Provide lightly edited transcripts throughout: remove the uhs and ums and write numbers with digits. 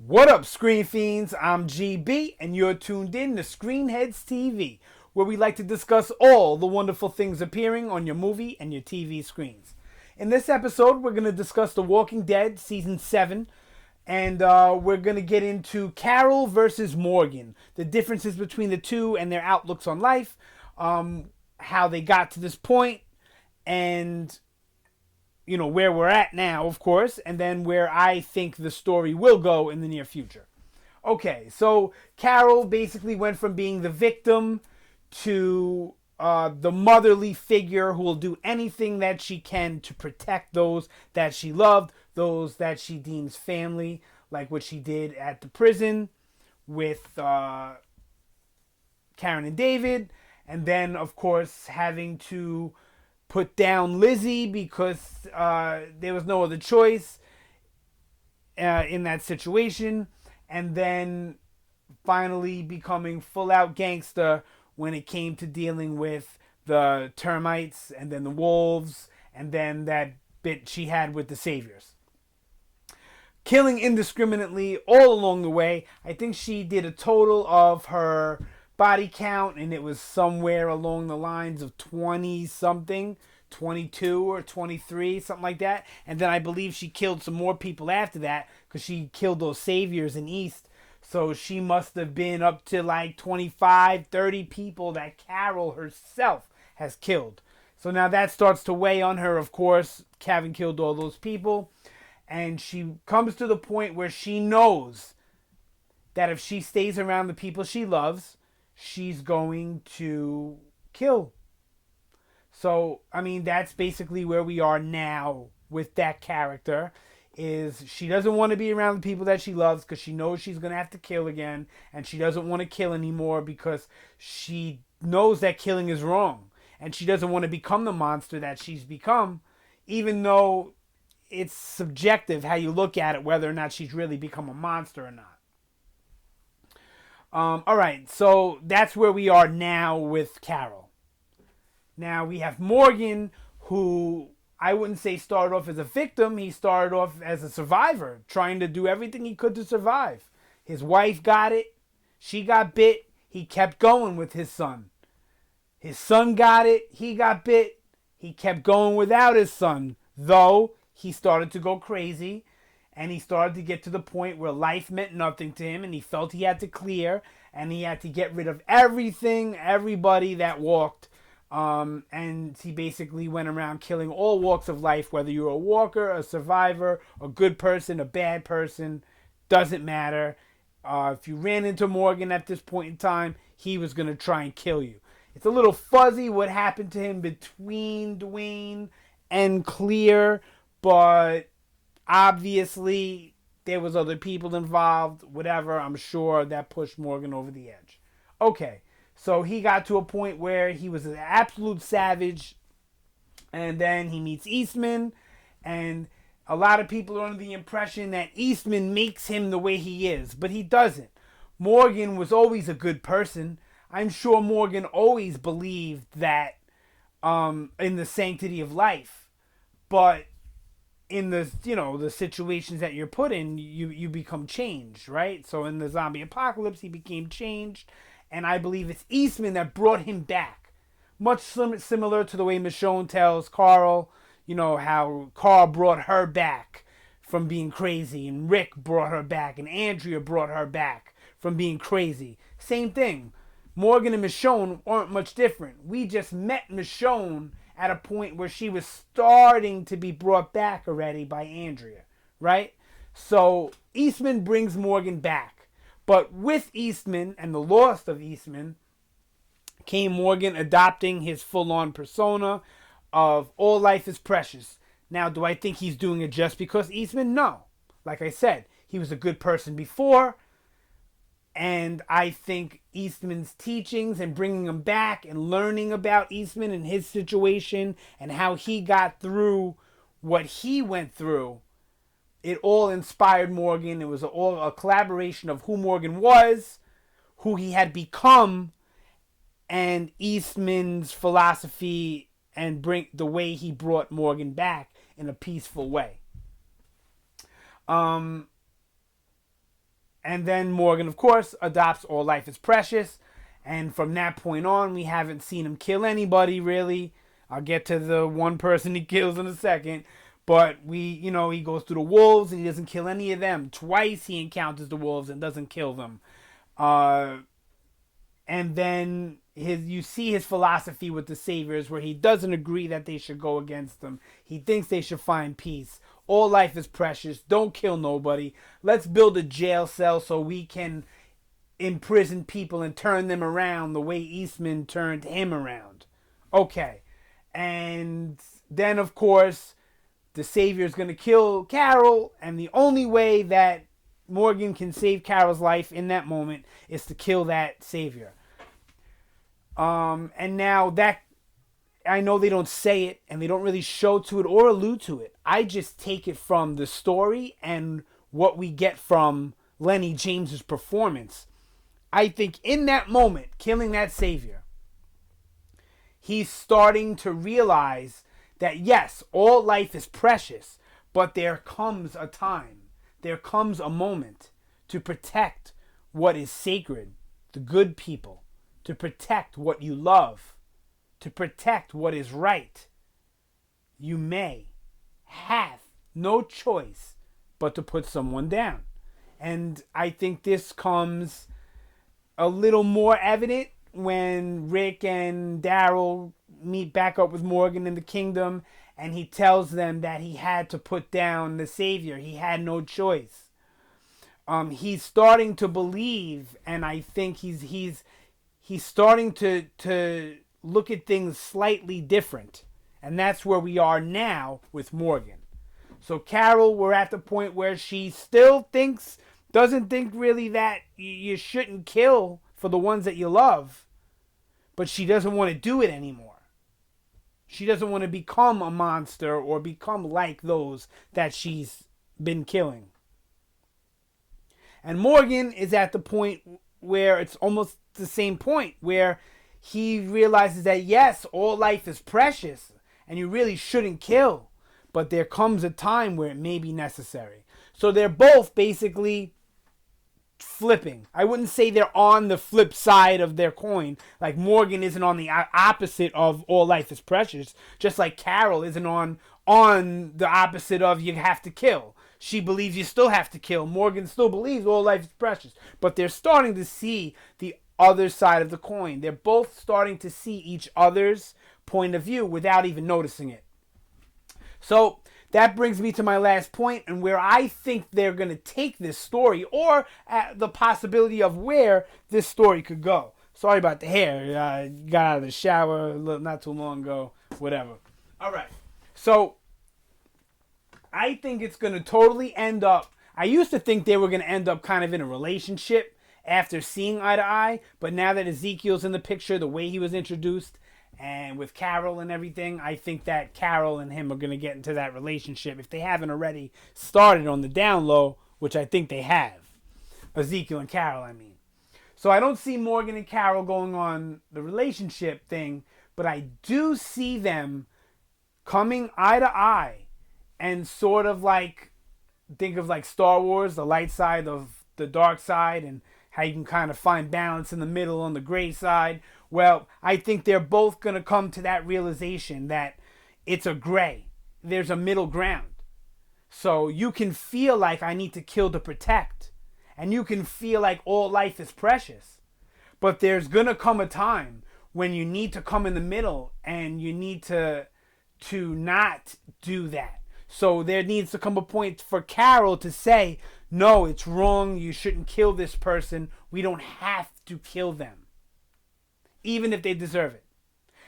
What up, Screen Fiends? I'm GB, and you're tuned in to Headz TV, where we like to discuss all the wonderful things appearing on your movie and your TV screens. In this episode, we're going to discuss The Walking Dead Season 7, and we're going to get into Carol versus Morgan, the differences between the two and their outlooks on life, how they got to this point, and where we're at now, of course, and then where I think the story will go in the near future. Okay, so Carol basically went from being the victim to the motherly figure who will do anything that she can to protect those that she loved, those that she deems family, like what she did at the prison with Karen and David, and then, of course, having to put down Lizzie because there was no other choice in that situation, and then finally becoming full-out gangster when it came to dealing with the termites and then the wolves and then that bit she had with the saviors. Killing indiscriminately all along the way. I think she did a total of her body count, and it was somewhere along the lines of 20 something, 22 or 23, something like that. And then I believe she killed some more people after that because she killed those saviors in East. So she must have been up to like 25, 30 people that Carol herself has killed. So now that starts to weigh on her, of course, having killed all those people. And she comes to the point where she knows that if she stays around the people she loves, she's going to kill. So, I mean, that's basically where we are now with that character, is she doesn't want to be around the people that she loves because she knows she's going to have to kill again, and she doesn't want to kill anymore because she knows that killing is wrong, and she doesn't want to become the monster that she's become, even though it's subjective how you look at it, whether or not she's really become a monster or not. All right, so that's where we are now with Carol. Now we have Morgan, who I wouldn't say started off as a victim. He started off as a survivor, trying to do everything he could to survive. His wife got it. She got bit. He kept going with his son. His son got it. He got bit. He kept going without his son, though he started to go crazy. And he started to get to the point where life meant nothing to him, and he felt he had to clear, and he had to get rid of everything, everybody that walked. And he basically went around killing all walks of life, whether you're a walker, a survivor, a good person, a bad person, doesn't matter. If you ran into Morgan at this point in time, he was going to try and kill you. It's a little fuzzy what happened to him between Dwayne and Clear, but obviously there was other people involved, whatever. I'm sure that pushed Morgan over the edge. Okay, so he got to a point where he was an absolute savage, and then he meets Eastman, and a lot of people are under the impression that Eastman makes him the way he is, but he doesn't. Morgan was always a good person. I'm sure Morgan always believed that in the sanctity of life, but in the situations that you're put in, you become changed, right? So in the zombie apocalypse, he became changed, and I believe it's Eastman that brought him back. Much similar to the way Michonne tells Carl, how Carl brought her back from being crazy, and Rick brought her back, and Andrea brought her back from being crazy. Same thing. Morgan and Michonne aren't much different. We just met Michonne at a point where she was starting to be brought back already by Andrea, right? So Eastman brings Morgan back. But with Eastman and the loss of Eastman came Morgan adopting his full-on persona of all life is precious. Now, do I think he's doing it just because Eastman? No. Like I said, he was a good person before, and I think Eastman's teachings and bringing him back and learning about Eastman and his situation and how he got through what he went through, it all inspired Morgan. It was all a collaboration of who Morgan was, who he had become, and Eastman's philosophy and bring the way he brought Morgan back in a peaceful way. And then Morgan, of course, adopts all life is precious. And from that point on, we haven't seen him kill anybody, really. I'll get to the one person he kills in a second. But he goes through the wolves and he doesn't kill any of them. Twice he encounters the wolves and doesn't kill them. And then you see his philosophy with the saviors where he doesn't agree that they should go against them. He thinks they should find peace. All life is precious. Don't kill nobody. Let's build a jail cell so we can imprison people and turn them around the way Eastman turned him around. Okay. And then, of course, the savior is going to kill Carol. And the only way that Morgan can save Carol's life in that moment is to kill that savior. And now that I know they don't say it and they don't really show to it or allude to it. I just take it from the story and what we get from Lenny James's performance. I think in that moment, killing that savior, he's starting to realize that yes, all life is precious, but there comes a time, there comes a moment to protect what is sacred, the good people, to protect what you love, to protect what is right. You may have no choice but to put someone down. And I think this comes a little more evident when Rick and Daryl meet back up with Morgan in the kingdom and he tells them that he had to put down the savior. He had no choice. He's starting to believe, and I think he's starting to look at things slightly different. And that's where we are now with Morgan. So Carol, we're at the point where she still doesn't think really that you shouldn't kill for the ones that you love, but she doesn't want to do it anymore. She doesn't want to become a monster or become like those that she's been killing. And Morgan is at the point where it's almost the same point, where he realizes that yes, all life is precious and you really shouldn't kill, but there comes a time where it may be necessary. So they're both basically flipping. I wouldn't say they're on the flip side of their coin. Like Morgan isn't on the opposite of all life is precious, just like Carol isn't on the opposite of you have to kill. She believes you still have to kill. Morgan still believes all life is precious. But they're starting to see the other side of the coin. They're both starting to see each other's point of view without even noticing it. So that brings me to my last point and where I think they're going to take this story, or the possibility of where this story could go. Sorry about the hair. Got out of the shower not too long ago. Whatever. All right. So I think it's going to totally end up. I used to think they were going to end up kind of in a relationship after seeing eye to eye. But now that Ezekiel's in the picture, the way he was introduced, and with Carol and everything, I think that Carol and him are going to get into that relationship if they haven't already started on the down low, which I think they have. Ezekiel and Carol, I mean. So I don't see Morgan and Carol going on the relationship thing, but I do see them coming eye to eye and sort of like, think of like Star Wars, the light side of the dark side, and how you can kind of find balance in the middle on the gray side. Well, I think they're both going to come to that realization that it's a gray. There's a middle ground. So you can feel like I need to kill to protect. And you can feel like all life is precious. But there's going to come a time when you need to come in the middle and you need to not do that. So there needs to come a point for Carol to say, no, it's wrong. You shouldn't kill this person. We don't have to kill them, even if they deserve it.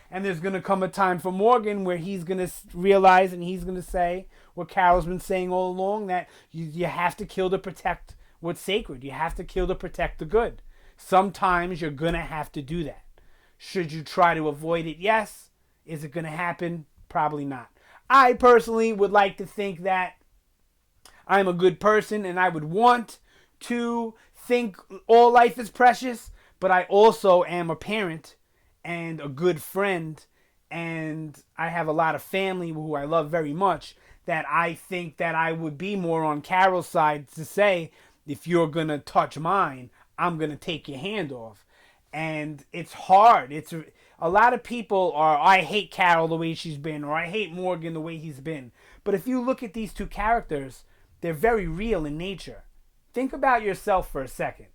And there's going to come a time for Morgan where he's going to realize and he's going to say what Carol's been saying all along, that you have to kill to protect what's sacred. You have to kill to protect the good. Sometimes you're going to have to do that. Should you try to avoid it? Yes. Is it going to happen? Probably not. I personally would like to think that I'm a good person and I would want to think all life is precious, but I also am a parent and a good friend, and I have a lot of family who I love very much, that I think that I would be more on Carol's side to say if you're going to touch mine, I'm going to take your hand off. And it's hard. It's a lot of people are, I hate Carol the way she's been, or I hate Morgan the way he's been. But if you look at these two characters, they're very real in nature. Think about yourself for a second.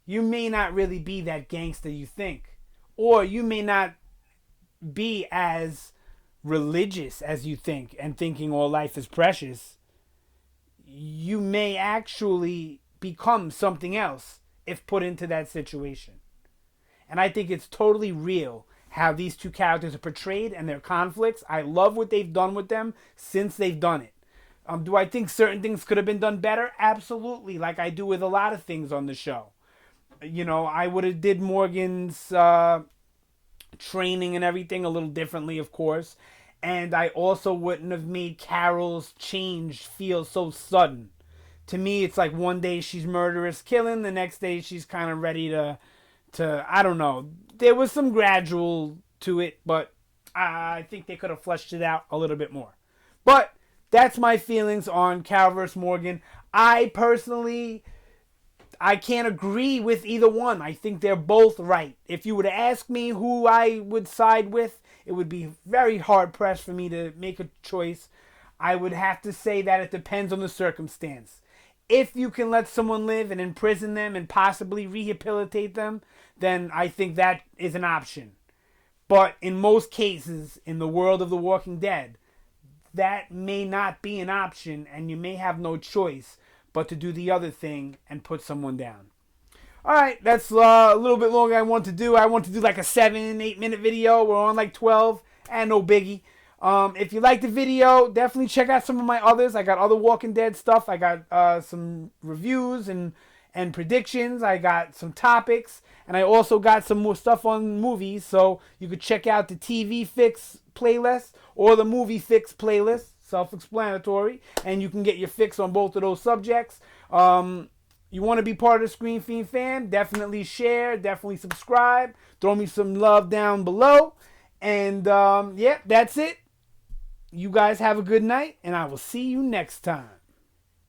You may not really be that gangster you think, or you may not be as religious as you think and thinking all life is precious. You may actually become something else if put into that situation. And I think it's totally real how these two characters are portrayed and their conflicts. I love what they've done with them since they've done it. Do I think certain things could have been done better? Absolutely, like I do with a lot of things on the show. You know, I would have did Morgan's training and everything a little differently, of course. And I also wouldn't have made Carol's change feel so sudden. To me, it's like one day she's murderous killing, the next day she's kind of ready to I don't know. There was some gradual to it, but I think they could have fleshed it out a little bit more. But that's my feelings on Carol vs. Morgan. I personally, I can't agree with either one. I think they're both right. If you were to ask me who I would side with, it would be very hard pressed for me to make a choice. I would have to say that it depends on the circumstance. If you can let someone live and imprison them and possibly rehabilitate them, then I think that is an option. But in most cases, in the world of The Walking Dead, that may not be an option, and you may have no choice but to do the other thing and put someone down. Alright, that's a little bit longer I want to do. I want to do like a 7-8 minute video. We're on like 12, and no biggie. If you like the video, definitely check out some of my others. I got other Walking Dead stuff. I got some reviews and predictions. I got some topics. And I also got some more stuff on movies. So you could check out the TV Fix playlist or the Movie Fix playlist. Self-explanatory. And you can get your fix on both of those subjects. You want to be part of the Screen Fiend fam? Definitely share. Definitely subscribe. Throw me some love down below. And yeah, that's it. You guys have a good night, and I will see you next time.